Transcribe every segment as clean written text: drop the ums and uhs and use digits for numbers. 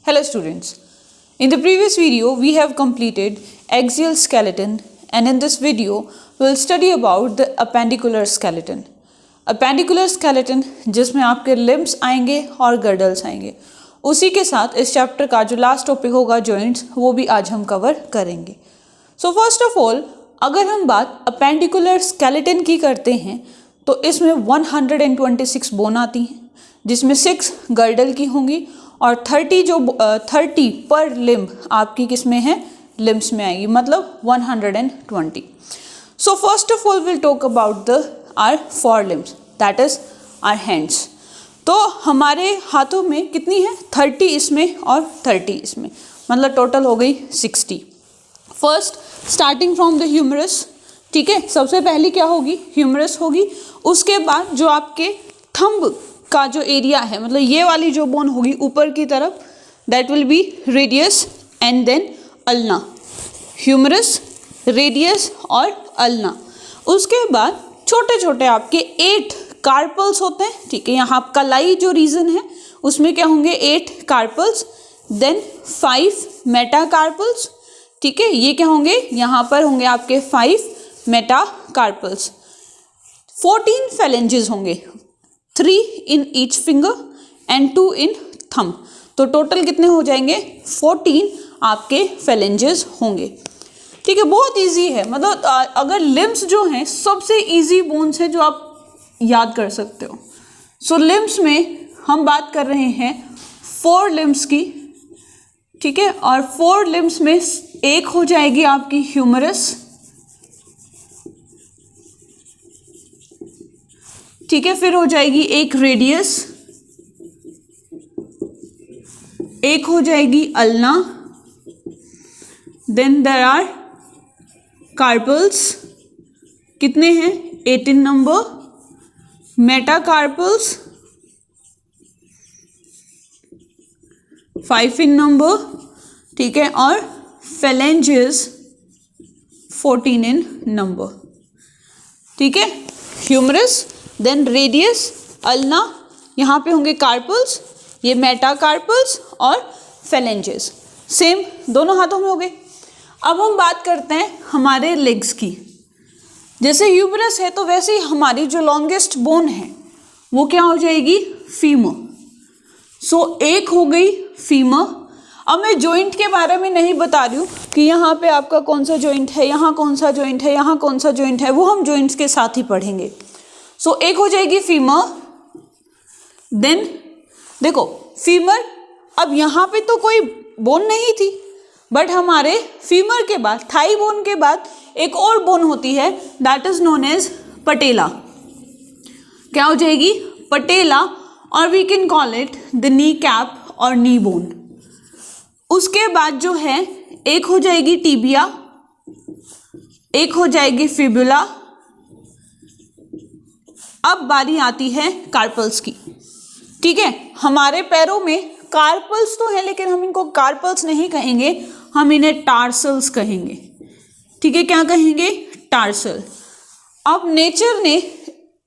Hello students, in the previous video we have completed axial skeleton and in this video we will study about the appendicular skeleton. Appendicular skeleton जिसमें आपके limbs आएंगे और girdles आएंगे, उसी के साथ इस चैप्टर का जो लास्ट टॉपिक होगा joints वो भी आज हम कवर करेंगे. So first of all अगर हम बात appendicular skeleton की करते हैं तो इसमें 126 बोन आती हैं जिसमें 6 गर्डल की होंगी और 30 पर लिम्ब आपकी किस में है, लिम्स में आएगी, मतलब 120. So first of all will talk about the our forelimbs, that is our hands. तो हमारे हाथों में कितनी है, 30 इसमें और 30 इसमें, मतलब टोटल हो गई 60. First starting from the humerus, ठीक है, सबसे पहली क्या होगी, ह्यूमरस होगी. उसके बाद जो आपके थंब का जो एरिया है, मतलब ये वाली जो बोन होगी ऊपर की तरफ, that will be radius and then ulna. Humerus, radius और अल्ना. उसके बाद छोटे छोटे आपके 8 कार्पल्स होते हैं, ठीक है. यहाँ कलाई जो रीजन है उसमें क्या होंगे, 8 कार्पल्स, देन 5 मेटाकार्पल्स, ठीक है. ये क्या होंगे, यहाँ पर होंगे आपके 5 मेटाकार्पल्स. 14 phalanges होंगे, 3 in each finger and 2 in thumb. तो टोटल कितने हो जाएंगे, 14 आपके phalanges होंगे, ठीक है. बहुत इजी है, मतलब अगर लिम्स जो हैं सबसे इजी बोन्स है जो आप याद कर सकते हो. सो लिम्स में हम बात कर रहे हैं 4 लिम्स की, ठीक है. और 4 लिम्स में एक हो जाएगी आपकी ह्यूमरस, ठीक है. फिर हो जाएगी एक रेडियस, एक हो जाएगी ulna, then there are carpals, कितने हैं, 18 नंबर, मेटाकार्पल्स 5 इन नंबर, ठीक है, और phalanges 14 इन नंबर, ठीक है. ह्यूमरस, देन रेडियस, अल्ना, यहाँ पे होंगे कार्पल्स, ये मेटाकार्पल्स और phalanges. सेम दोनों हाथों में हो गए. अब हम बात करते हैं हमारे लेग्स की. जैसे ह्यूमरस है तो वैसे ही हमारी जो लॉन्गेस्ट बोन है वो क्या हो जाएगी, फीमर. सो एक हो गई फीमर. अब मैं जॉइंट के बारे में नहीं बता रही हूँ कि यहाँ पे आपका कौन सा जॉइंट है, यहाँ कौन सा जॉइंट है, यहाँ कौन सा जॉइंट है, वो हम जॉइंट्स के साथ ही पढ़ेंगे. सो एक हो जाएगी फीमर. देन देखो फीमर, अब यहाँ पे तो कोई बोन नहीं थी, बट हमारे फीमर के बाद, थाई बोन के बाद एक और बोन होती है, that is known as patella. क्या हो जाएगी, पटेला, और we can call it the knee cap और नी बोन. उसके बाद जो है एक हो जाएगी टीबिया, एक हो जाएगी फिबुला. अब बारी आती है कार्पल्स की, ठीक है. हमारे पैरों में कार्पल्स तो है लेकिन हम इनको कार्पल्स नहीं कहेंगे, हम इन्हें टार्सल्स कहेंगे, ठीक है. क्या कहेंगे, टार्सल. अब नेचर ने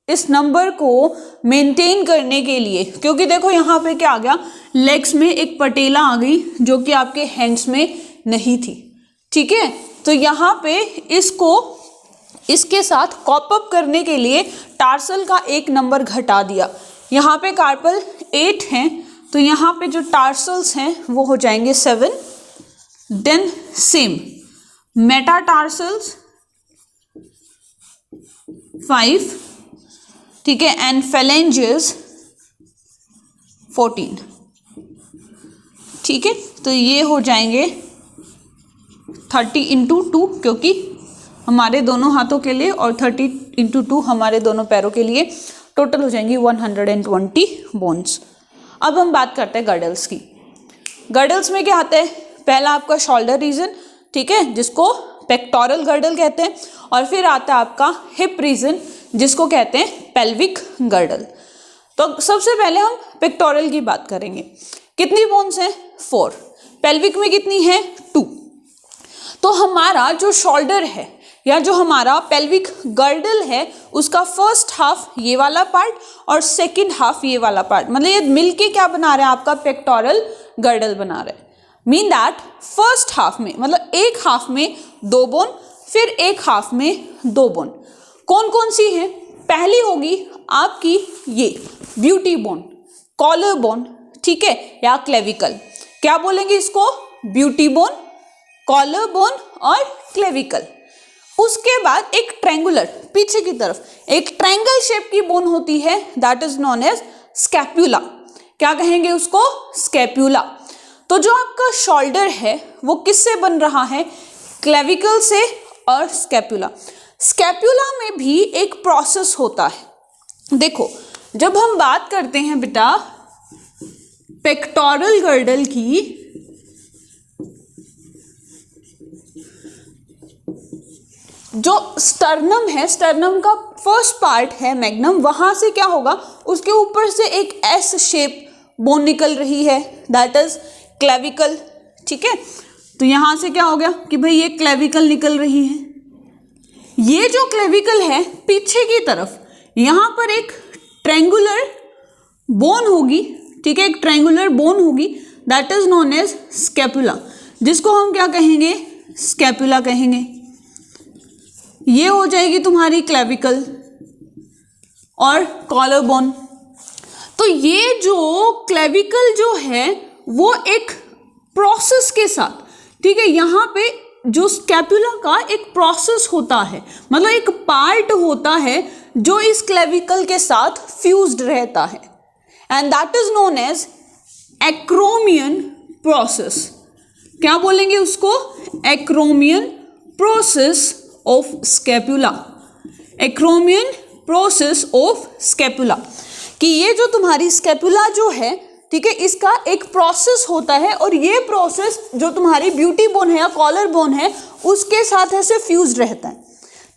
इस नंबर को मेंटेन करने के लिए, क्योंकि देखो यहाँ पे क्या आ गया, लेग्स में एक पटेला आ गई जो कि आपके हैंड्स में नहीं थी, ठीक है. तो यहाँ पे इसको इसके साथ कॉप अप करने के लिए टार्सल का एक नंबर घटा दिया. यहाँ पे कार्पल 8 हैं तो यहाँ पे जो टार्सल्स हैं वो हो जाएंगे 7. देन सेम मेटाटार्सल्स 5, ठीक है, एंड phalanges 14, ठीक है. तो ये हो जाएंगे 30 × 2 क्योंकि हमारे दोनों हाथों के लिए, और 30 × 2 हमारे दोनों पैरों के लिए, टोटल हो जाएंगी 120 बोन्स. अब हम बात करते हैं गर्डल्स की. गर्डल्स में क्या आता है, पहला आपका शोल्डर रीजन, ठीक है, जिसको पेक्टोरल गर्डल कहते हैं, और फिर आता है आपका हिप रीजन जिसको कहते हैं पेल्विक गर्डल. तो सबसे पहले हम पेक्टोरल की बात करेंगे. कितनी बोन्स हैं, 4. पेल्विक में कितनी है, 2. तो हमारा जो शोल्डर है या जो हमारा पेल्विक गर्डल है उसका फर्स्ट हाफ ये वाला पार्ट और सेकंड हाफ ये वाला पार्ट, मतलब ये मिलके क्या बना रहा है आपका पेक्टोरल गर्डल बना रहे हैं। मीन दैट फर्स्ट हाफ में, मतलब एक हाफ में 2 बोन, फिर एक हाफ में 2 बोन। कौन कौन सी है? पहली होगी आपकी ये ब्यूटी बोन, कॉलर बोन, ठीक है, या क्लेविकल। क्या बोलेंगे इसको? ब्यूटी बोन, कॉलर बोन और क्लेविकल। उसके बाद एक ट्रायंगुलर, पीछे की तरफ एक ट्रायंगल शेप की बोन होती है, that is known as scapula. क्या कहेंगे उसको? स्कैप्यूला। तो जो आपका शोल्डर है वो किससे बन रहा है? क्लेविकल से और स्कैप्यूला। स्कैप्यूला में भी एक प्रोसेस होता है। देखो, जब हम बात करते हैं बेटा पेक्टोरल गर्डल की, जो स्टर्नम है, स्टर्नम का फर्स्ट पार्ट है मैग्नम, वहां से क्या होगा, उसके ऊपर से एक एस शेप बोन निकल रही है, दैट इज क्लेविकल। ठीक है, तो यहां से क्या हो गया कि भाई ये क्लेविकल निकल रही है। ये जो क्लेविकल है पीछे की तरफ, यहां पर एक ट्रायंगुलर बोन होगी, ठीक है, एक ट्रायंगुलर बोन होगी, that is known as scapula, जिसको हम क्या कहेंगे? स्कैपुला कहेंगे। ये हो जाएगी तुम्हारी क्लेविकल और कॉलर बोन। तो ये जो क्लेविकल जो है वो एक प्रोसेस के साथ, ठीक है, यहाँ पे जो स्कैपुला का एक प्रोसेस होता है, मतलब एक पार्ट होता है जो इस क्लेविकल के साथ फ्यूज्ड रहता है, and that is known as acromion process. क्या बोलेंगे उसको? Acromion process of scapula. Acromion process of scapula, कि ये जो तुम्हारी स्कैपुला जो है, ठीक है, इसका एक प्रोसेस होता है, और ये प्रोसेस जो तुम्हारी ब्यूटी बोन है या कॉलर बोन है उसके साथ ऐसे फ्यूज रहता है।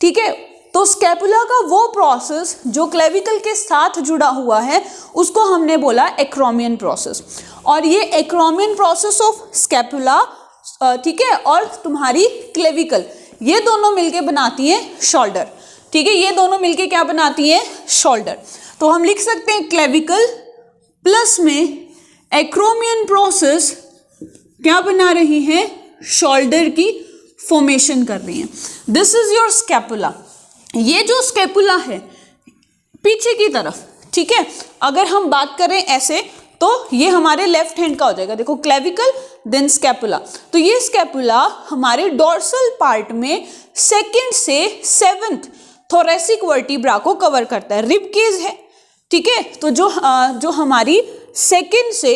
ठीक है, तो स्कैपुला का वो प्रोसेस जो क्लेविकल के साथ जुड़ा हुआ है उसको हमने बोला एक्रोमियन प्रोसेस। और ये एक्रोमियन प्रोसेस ऑफ स्कैपुला, ठीक है, और तुम्हारी क्लेविकल, ये दोनों मिलके बनाती हैं शोल्डर। ठीक है, ये दोनों मिलके क्या बनाती हैं? शोल्डर। तो हम लिख सकते हैं क्लेविकल प्लस में एक्रोमियन प्रोसेस क्या बना रही है? शोल्डर की फॉर्मेशन कर रही है। This is your scapula. ये जो स्कैपुला है पीछे की तरफ, ठीक है, अगर हम बात करें ऐसे तो ये हमारे लेफ्ट हैंड का हो जाएगा। देखो, क्लेविकल देन स्कैपुला। तो ये स्कैपुला हमारे डोर्सल पार्ट में 2nd से 7th थोरेसिक वर्टिब्रा को कवर करता है। रिब केज है, ठीक है, तो जो हमारी 2nd से,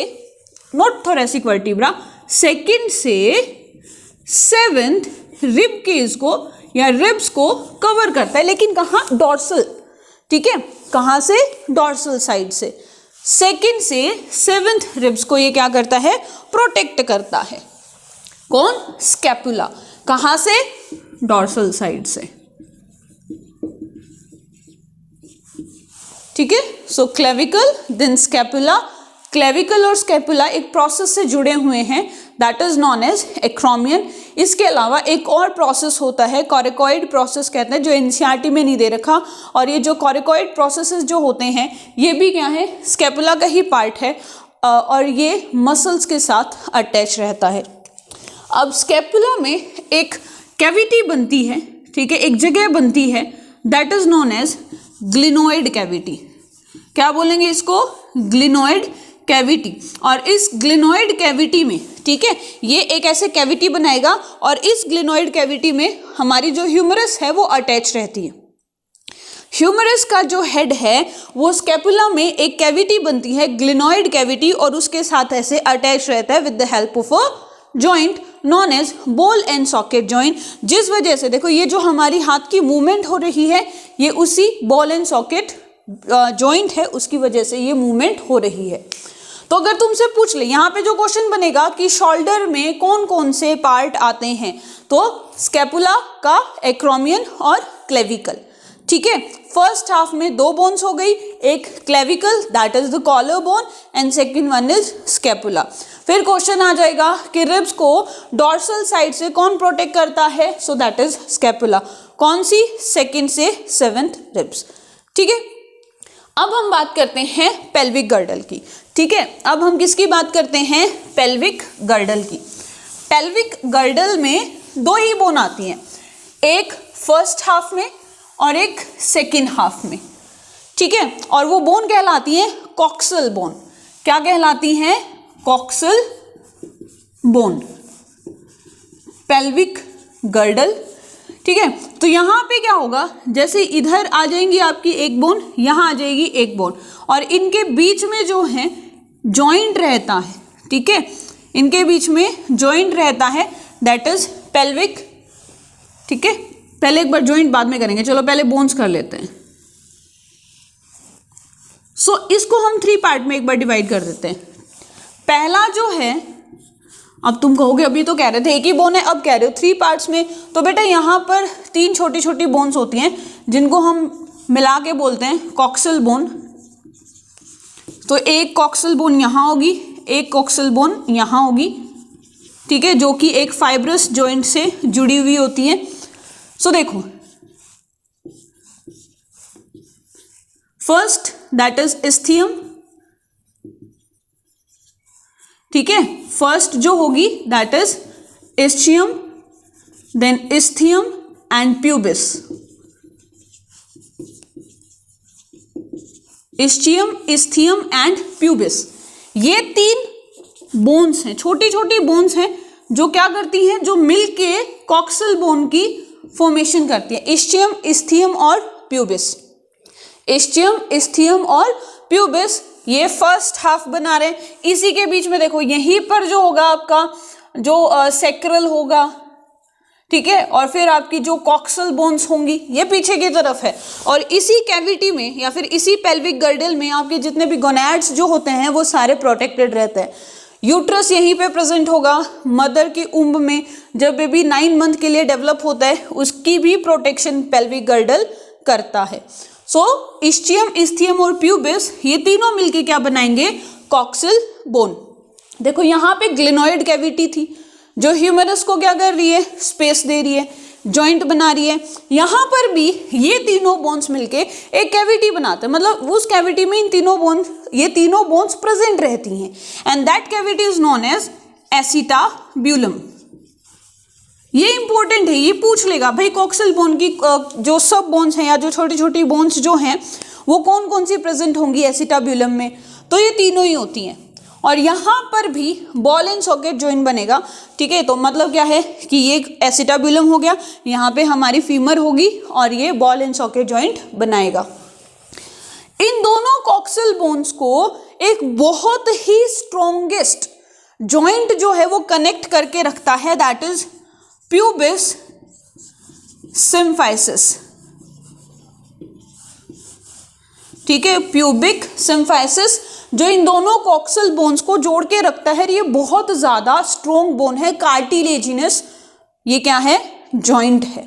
नॉट थोरेसिक वर्टिब्रा, 2nd से 7th रिब केज को या रिब्स को कवर करता है, लेकिन कहाँ? डोर्सल। ठीक है, कहाँ से? डोर्सल साइड से। 2nd से 7th रिब्स को ये क्या करता है? प्रोटेक्ट करता है। कौन? स्कैपुला। कहाँ से? डोर्सल साइड से। ठीक है, so clavicle then scapula. Clavicle और स्कैपुला एक प्रोसेस से जुड़े हुए हैं, that is known as acromion. इसके अलावा एक और प्रोसेस होता है, कोरिकोइड प्रोसेस कहते हैं, जो एनसीईआरटी में नहीं दे रखा। और ये जो कोरिकोइड प्रोसेसेस जो होते हैं ये भी क्या है? स्कैपुला का ही पार्ट है, और ये मसल्स के साथ अटैच रहता है। अब स्कैपुला में एक कैविटी बनती है, ठीक है, एक जगह बनती है, that is known as glenoid cavity. क्या बोलेंगे इसको? Glenoid cavity. और इस ग्लिनोइड कैविटी में, ठीक है, ये एक ऐसे कैविटी बनाएगा, और इस ग्लिनोइड कैविटी में हमारी जो ह्यूमरस है वो अटैच रहती है। ह्यूमरस का जो हेड है वो स्कैपुला में एक कैविटी बनती है, ग्लिनोइड कैविटी, और उसके साथ ऐसे अटैच रहता है with the help of a joint known as ball and socket joint. जिस वजह से देखो ये जो हमारी हाथ की मूवमेंट हो रही है ये उसी बॉल एंड सॉकेट जॉइंट है, उसकी वजह से ये मूवमेंट हो रही है। तो अगर तुमसे पूछ ले, यहाँ पे जो क्वेश्चन बनेगा कि शोल्डर में कौन कौन से पार्ट आते हैं, तो स्कैपुला का एक्रोमियन और क्लेविकल। ठीक है, फर्स्ट हाफ में 2 बोन्स हो गई, एक clavicle that is the collar bone and second one is scapula. फिर क्वेश्चन आ जाएगा कि रिब्स को डोर्सल साइड से कौन प्रोटेक्ट करता है, सो दैट इज स्कैपुला। कौन सी? 2nd से 7th रिब्स। ठीक है, अब हम बात करते हैं पेल्विक गर्डल की। ठीक है, अब हम किसकी बात करते हैं, पेल्विक गर्डल की। पेल्विक गर्डल में दो ही बोन आती हैं, एक फर्स्ट हाफ में और एक सेकेंड हाफ में, ठीक है, और वो बोन कहलाती है कॉक्सल बोन। क्या कहलाती हैं, कॉक्सल बोन, पेल्विक गर्डल, ठीक है। तो यहाँ पे क्या होगा, जैसे इधर आ जाएंगी आपकी एक बोन, यहाँ आ जाएगी एक बोन, और इनके बीच में जो है जॉइंट रहता है, ठीक है, इनके बीच में जॉइंट रहता है, दैट इज पेल्विक, ठीक है। पहले एक बार जॉइंट बाद में करेंगे, चलो पहले बोन्स कर लेते हैं। सो इसको हम 3 पार्ट में एक बार डिवाइड कर देते हैं। पहला जो है, अब तुम कहोगे अभी तो कह रहे थे एक ही बोन है, अब कह रहे हो 3 पार्ट्स में, तो बेटा यहाँ पर 3 छोटी छोटी बोन्स होती हैं जिनको हम मिला के बोलते हैं कॉक्सल बोन। तो एक कॉक्सल बोन यहाँ होगी, एक कॉक्सल बोन यहाँ होगी, ठीक है, जो कि एक फाइब्रस जॉइंट से जुड़ी हुई होती है। सो देखो, फर्स्ट दैट इज इस्थियम, ठीक है, फर्स्ट जो होगी दैट इज इस्चियम, देन इस्थियम एंड प्यूबिस। इस्चियम, इस्थियम एंड प्यूबिस, ये 3 बोन्स हैं, छोटी छोटी बोन्स हैं जो क्या करती हैं, जो मिलके कॉक्सल बोन की फॉर्मेशन करती है। इस्चियम, इस्थियम और प्यूबिस, इस्चियम, इस्थियम और प्यूबिस, ये फर्स्ट हाफ बना रहे हैं। इसी के बीच में देखो यहीं पर जो होगा आपका जो सेक्रल होगा, ठीक है, और फिर आपकी जो कॉक्सल बोन्स होंगी ये पीछे की तरफ है, और इसी कैविटी में या फिर इसी पेल्विक गर्डल में आपके जितने भी गोनैड्स जो होते हैं वो सारे प्रोटेक्टेड रहते हैं। यूट्रस यहीं पे प्रेजेंट होगा, मदर की उम्ब में जब बेबी 9 मंथ के लिए डेवलप होता है उसकी भी प्रोटेक्शन पेल्विक गर्डल करता है। सो इस्चियम, इस्थियम और प्यूबिस ये तीनों मिलके क्या बनाएंगे, कॉक्सल बोन। देखो यहाँ पे ग्लेनोइड कैविटी थी जो ह्यूमरस को क्या कर रही है, स्पेस दे रही है, जॉइंट बना रही है। यहाँ पर भी ये तीनों बोन्स मिलके एक कैविटी बनाते हैं, मतलब उस कैविटी में ये तीनों बोन्स प्रेजेंट रहती हैं, and that cavity is known as acetabulum. ये इंपॉर्टेंट है, ये पूछ लेगा भाई कॉक्सल बोन की जो सब बोन्स हैं या जो छोटी छोटी बोन्स जो हैं वो कौन कौन सी प्रेजेंट होंगी एसिटाब्यूलम में, तो ये तीनों ही होती हैं। और यहाँ पर भी बॉल एंड सॉकेट जॉइंट बनेगा, ठीक है, तो मतलब क्या है कि ये एसिटाब्यूलम हो गया, यहाँ पे हमारी फीमर होगी और ये बॉल एंड सॉकेट जॉइंट बनाएगा। इन दोनों कॉक्सल बोन्स को एक बहुत ही स्ट्रॉन्गेस्ट जॉइंट जो है वो कनेक्ट करके रखता है, दैट इज प्यूबिस सिम्फाइसिस, ठीक है, प्यूबिक सिम्फाइसिस जो इन दोनों कॉक्सल बोन्स को जोड़ के रखता है। ये बहुत ज्यादा स्ट्रॉन्ग बोन है, कार्टिलेजिनस ये क्या है, जॉइंट है।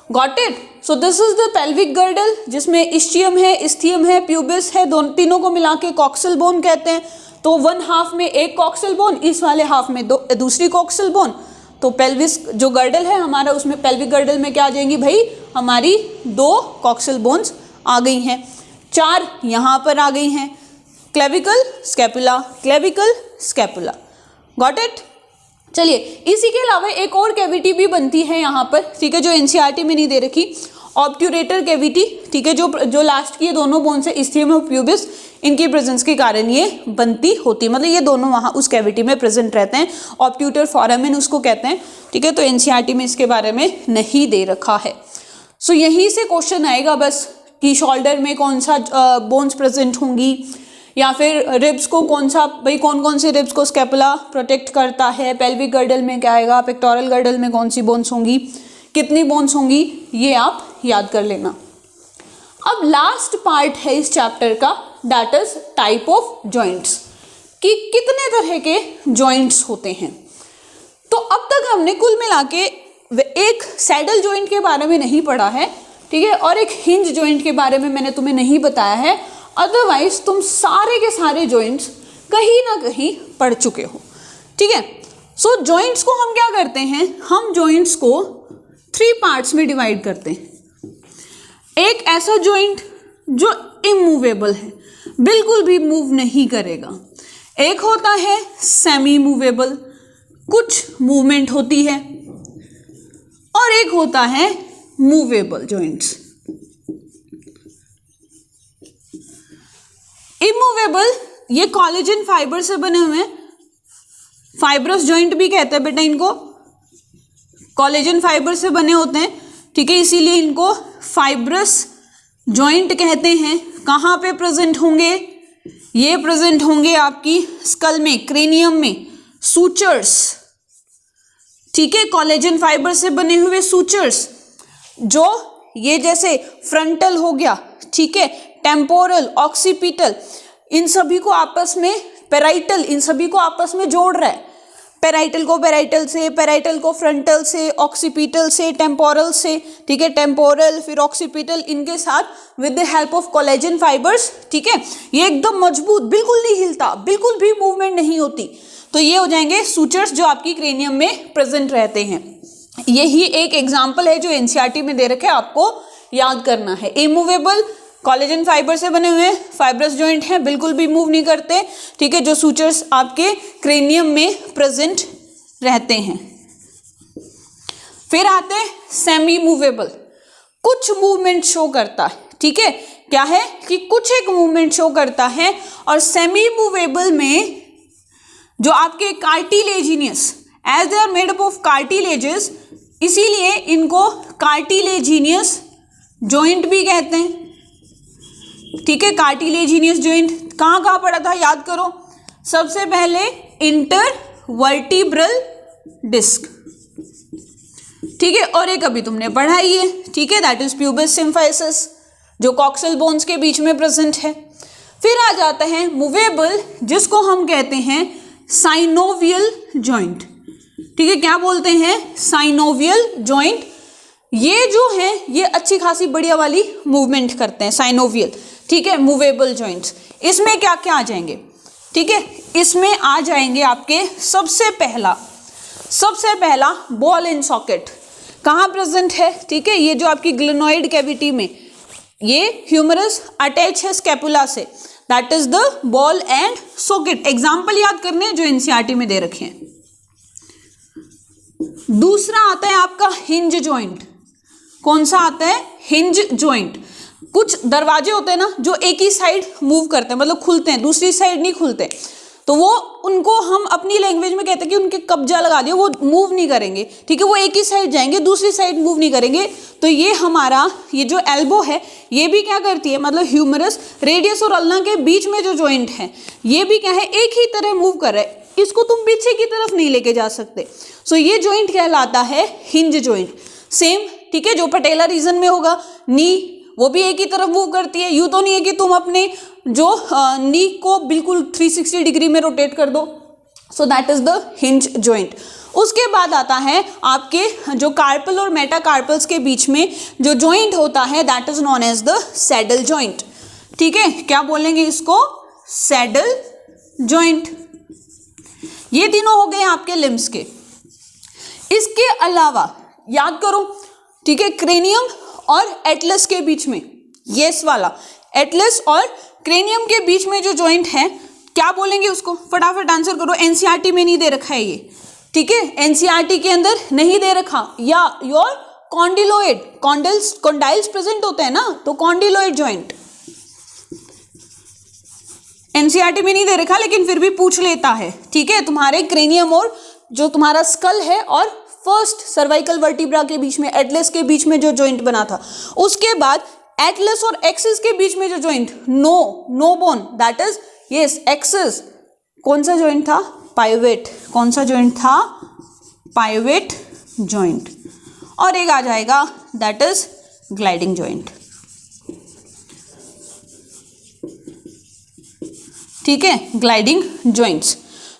Got it. So this is the pelvic girdle जिसमें इस्चियम है, इस्थियम है, प्यूबिस है, दोनों तीनों को मिला के कॉक्सल बोन कहते हैं। तो 1 हाफ में एक कॉक्सल बोन, इस वाले हाफ में दूसरी कॉक्सल बोन। तो पेल्विस जो गर्डल है हमारा, उसमें पेल्विक गर्डल में क्या आ जाएंगी भाई, हमारी 2 कॉक्सल बोन्स आ गई हैं, 4 यहाँ पर आ गई हैं, clavicle scapula, clavicle scapula. Got it. चलिए, इसी के अलावा एक और कैविटी भी बनती है यहाँ पर, ठीक है, जो एनसीईआरटी में नहीं दे रखी, ऑब्ट्यूरेटर कैविटी, ठीक है, जो लास्ट की ये दोनों बोन्स है इस्थियम और प्यूबिस, इनकी प्रेजेंस के कारण ये बनती होती है, मतलब ये दोनों वहाँ उस कैविटी में प्रेजेंट रहते हैं, ऑब्ट्यूटर फोरामेन उसको कहते हैं, ठीक है। तो एनसीईआरटी में इसके बारे में नहीं दे रखा है। सो यहीं से क्वेश्चन आएगा बस कि शोल्डर में कौन सा बोन्स प्रेजेंट होंगी, या फिर रिब्स को कौन सा, भाई कौन कौन से रिब्स को स्कैपुला प्रोटेक्ट करता है, पेल्विक गर्डल में क्या आएगा, पेक्टोरल गर्डल में कौन सी बोन्स होंगी, कितनी बोन्स होंगी, ये आप याद कर लेना। अब लास्ट पार्ट है इस चैप्टर का, that is type of joints, कि कितने तरह के जॉइंट्स होते हैं। तो अब तक हमने कुल मिला के एक सैडल जॉइंट के बारे में नहीं पढ़ा है, ठीक है, और एक हिंज जॉइंट के बारे में मैंने तुम्हें नहीं बताया है, अदरवाइज तुम सारे के सारे जॉइंट्स कहीं ना कहीं पढ़ चुके हो, ठीक है। सो जॉइंट्स को हम क्या करते हैं, हम जॉइंट्स को 3 पार्ट्स में डिवाइड करते हैं। एक ऐसा जॉइंट जो इमूवेबल है, बिल्कुल भी मूव नहीं करेगा, एक होता है सेमी मूवेबल, कुछ मूवमेंट होती है, और एक होता है मूवेबल जॉइंट्स। इमूवेबल, ये कोलेजन फाइबर से बने हुए हैं, फाइब्रस जॉइंट भी कहते हैं बेटा इनको, कोलेजन फाइबर से बने होते हैं, ठीक है, इसीलिए इनको फाइब्रस जॉइंट कहते हैं। कहाँ पे प्रेजेंट होंगे? ये प्रेजेंट होंगे आपकी स्कल में, क्रेनियम में, सूचर्स, ठीक है, कोलेजन फाइबर से बने हुए सूचर्स, जो ये जैसे फ्रंटल हो गया, ठीक है, टेम्पोरल, ऑक्सीपिटल, इन सभी को आपस में, पेराइटल, इन सभी को आपस में जोड़ रहा है। पेराइटल को पेराइटल से, पेराइटल को फ्रंटल से, ऑक्सीपिटल से, टेम्पोरल से, ठीक है, टेम्पोरल फिर ऑक्सीपिटल, इनके साथ with the help of collagen fibres, ठीक है, ये एकदम मजबूत, बिल्कुल नहीं हिलता, बिल्कुल भी मूवमेंट नहीं होती, तो ये हो जाएंगे सूचर्स जो आपकी क्रेनियम में प्रेजेंट रहते हैं। यही एक एग्जाम्पल है जो एनसीईआरटी में दे रखे हैं, आपको याद करना है। इमूवेबल, कोलेजन फाइबर से बने हुए फाइब्रस जॉइंट हैं, बिल्कुल भी मूव नहीं करते, ठीक है, जो सूचर्स आपके क्रेनियम में प्रेजेंट रहते हैं। फिर आते हैं सेमी मूवेबल, कुछ मूवमेंट शो करता है, ठीक है, क्या है कि कुछ एक मूवमेंट शो करता है। और सेमी मूवेबल में जो आपके cartilaginous, as they are made up of cartilages, इसीलिए इनको कार्टिलेजिनियस जॉइंट भी कहते हैं, ठीक है। कार्टिलेजिनियस जॉइंट कहाँ कहाँ पड़ा था, याद करो। सबसे पहले इंटरवर्टिब्रल डिस्क, ठीक है, और एक अभी तुमने पढ़ाई है, ठीक है, दैट इज प्यूबिस सिम्फाइसिस, जो कॉक्सिल बोन्स के बीच में प्रेजेंट है। फिर आ जाता है मूवेबल, जिसको हम कहते हैं साइनोवियल जॉइंट, ठीक है, क्या बोलते हैं, साइनोवियल जॉइंट। ये जो है ये अच्छी खासी बढ़िया वाली मूवमेंट करते हैं, साइनोवियल, ठीक है, मूवेबल जॉइंट्स। इसमें क्या क्या आ जाएंगे, ठीक है, इसमें आ जाएंगे आपके सबसे पहला बॉल एंड सॉकेट, कहाँ प्रेजेंट है, ठीक है, ये जो आपकी ग्लेनोइड कैविटी में, ये ह्यूमरस अटैच है स्कैपुला से, that is the ball and socket. Example याद करने हैं जो एनसीईआरटी में दे रखे हैं। दूसरा आता है आपका हिंज जॉइंट। कौन सा आता है, हिंज जॉइंट। कुछ दरवाजे होते हैं ना जो एक ही साइड मूव करते हैं, मतलब खुलते हैं, दूसरी साइड नहीं खुलते, तो वो उनको हम अपनी लैंग्वेज में कहते हैं कि उनके कब्जा लगा दिया, वो मूव नहीं करेंगे, ठीक है, वो एक ही साइड जाएंगे, दूसरी साइड मूव नहीं करेंगे। तो ये हमारा ये जो एल्बो है ये भी क्या करती है, मतलब ह्यूमरस, रेडियस और अल्ना के बीच में जो जॉइंट है ये भी क्या है, एक ही तरह मूव कर रहा है, इसको तुम पीछे की तरफ नहीं लेके जा सकते। सो ये जॉइंट कहलाता है हिंज जॉइंट। सेम, ठीक है, जो पटेला रीजन में होगा, नी वो भी एक ही तरफ मूव करती है, यूं तो नहीं है कि तुम अपने जो नी को बिल्कुल 360 डिग्री में रोटेट कर दो। So that is the hinge joint. उसके बाद आता है आपके जो कार्पल और मेटाकार्पल्स के बीच में जो जॉइंट होता है, that is known as the saddle joint, ठीक है, क्या बोलेंगे इसको, सैडल जॉइंट। ये तीनों हो गए आपके लिम्स के। इसके अलावा याद करो, ठीक है, क्रेनियम और एटलस के बीच में, यस वाला एटलस और क्रेनियम के बीच में जो जॉइंट है, क्या बोलेंगे उसको, फटाफट आंसर करो। एनसीईआरटी में नहीं दे रखा है ये, ठीक है, एनसीईआरटी के अंदर नहीं दे रखा। या योर कॉन्डिलोइड, कॉन्डाइल्स प्रेजेंट होते हैं ना, तो कॉन्डिलोइड जॉइंट एनसीईआरटी में नहीं दे रखा, लेकिन फिर भी पूछ लेता है, ठीक है, तुम्हारे क्रेनियम और जो तुम्हारा स्कल है और फर्स्ट सर्वाइकल वर्टिब्रा के बीच में, एटलस के बीच में जो जॉइंट बना था, उसके बाद एटलस और एक्सिस के बीच में जो joint, no bone, that is yes axis, कौन सा जॉइंट था, पाइवेट। कौन सा जॉइंट था, पाइवेट जॉइंट। और एक आ जाएगा दैट इज ग्लाइडिंग जॉइंट, ठीक है, ग्लाइडिंग जॉइंट्स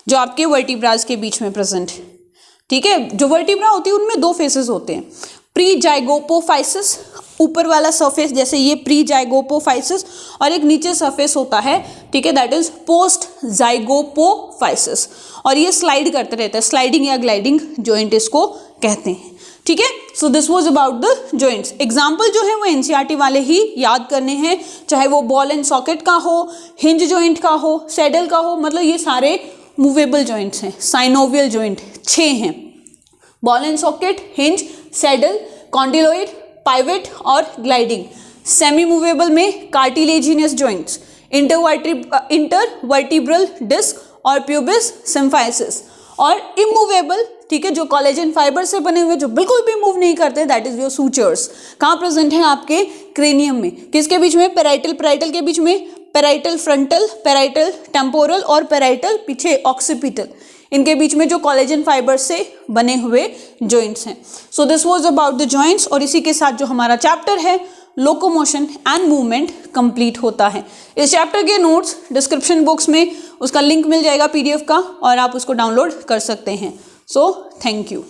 जो आपके वर्टिब्रास के बीच में प्रेजेंट है, ठीक है। जो वर्टिब्रा होती है उनमें दो फेसेस होते हैं, प्री जाइगोपोफाइसिस, ऊपर वाला सरफेस जैसे ये प्री जाइगोपोफाइसिस, और एक नीचे सरफेस होता है, ठीक है, दैट इज पोस्ट जाइगोपोफाइसिस, और ये स्लाइड करते रहते हैं, स्लाइडिंग या ग्लाइडिंग जॉइंट इसको कहते हैं, ठीक है। So this was about the joints. Example जो है वो एनसीईआरटी वाले ही याद करने हैं, चाहे वो बॉल एंड सॉकेट का हो, हिंज जॉइंट का हो, सैडल का हो, मतलब ये सारे मूवेबल जॉइंट्स हैं। साइनोवियल जॉइंट 6 हैं, ball and socket, hinge, saddle, condyloid, pivot और ग्लाइडिंग। सेमी मूवेबल में कार्टिलेजिनियस जॉइंट्स, इंटरवर्टिब्रल डिस्क और प्यूबिस सिम्फाइसिस। और इमूवेबल, ठीक है, जो कोलेजन फाइबर से बने हुए, जो बिल्कुल भी मूव नहीं करते, दैट इज योर सूचर्स। कहाँ प्रेजेंट है? आपके क्रेनियम में। किसके बीच में? पेराइटल के बीच में, पेराइटल फ्रंटल, पेराइटल टेम्पोरल और पेराइटल पीछे ऑक्सीपिटल, इनके बीच में जो कोलेजन फाइबर से बने हुए जॉइंट्स हैं। So this was about the joints. और इसी के साथ जो हमारा चैप्टर है लोकोमोशन एंड मूवमेंट कंप्लीट होता है। इस चैप्टर के नोट्स डिस्क्रिप्शन बॉक्स में उसका लिंक मिल जाएगा PDF का, और आप उसको डाउनलोड कर सकते हैं। So thank you.